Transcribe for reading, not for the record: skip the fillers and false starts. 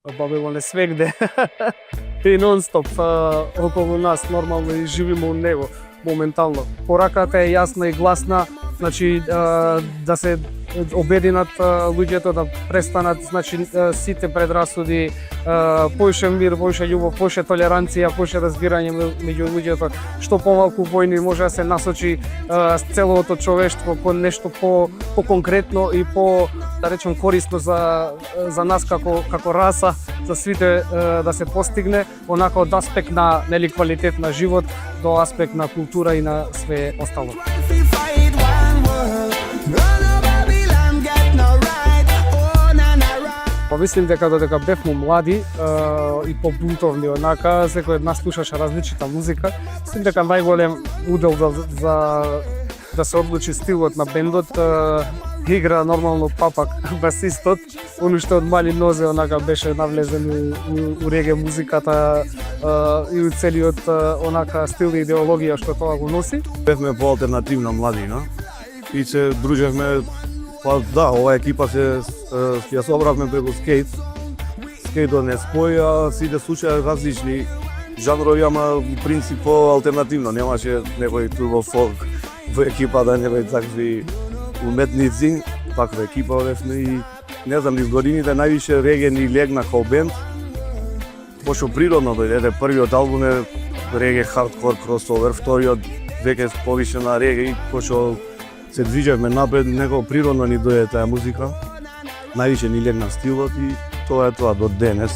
Бабилон е свегде. И нон-стоп околу нас нормално и живиме у него моментално. Пораката е јасна и гласна, значи да се обединат луѓето, да престанат, значи сите предрасуди, поише мир, поише љубов, поише толеранција, поише разбирање меѓу луѓето. Што помалку војни може да се насочи целото човештво кон нешто по конкретно и по, да речем, корисно за нас како раса, за сите да се постигне, онака од аспект на квалитет на живот до аспект на култура и на све остало. Па мислим дека додека бевме млади и побунтовни онака, секој од нас слушаше различита музика. Мислим дека најголем удел да се одлучи стилот на бендот игра нормално Папак, басистот, оно што од мали нозе онака беше навлезен у реге музиката и у целиот онака стил и идеологија што тоа го носи. Бевме по алтернативна младина и се дружевме. Па да, ова екипа ја собравме преку скейт. Скейтот не спои, а сите слушаја различни жанрови, ама в принцип по алтернативно. Немаше некој турбо фолк во екипа, да некои такви уметници. Таква екипа бевме и не знам, низ годините највише реге ни легна као бенд. Пошто природно дојде, првиот албум е реге хардкор кросовер, вториот веќе повише на реге и пошто се движевме напред, некако природно ни дојде таа музика. Највише ни легна стилот и тоа е тоа до денес.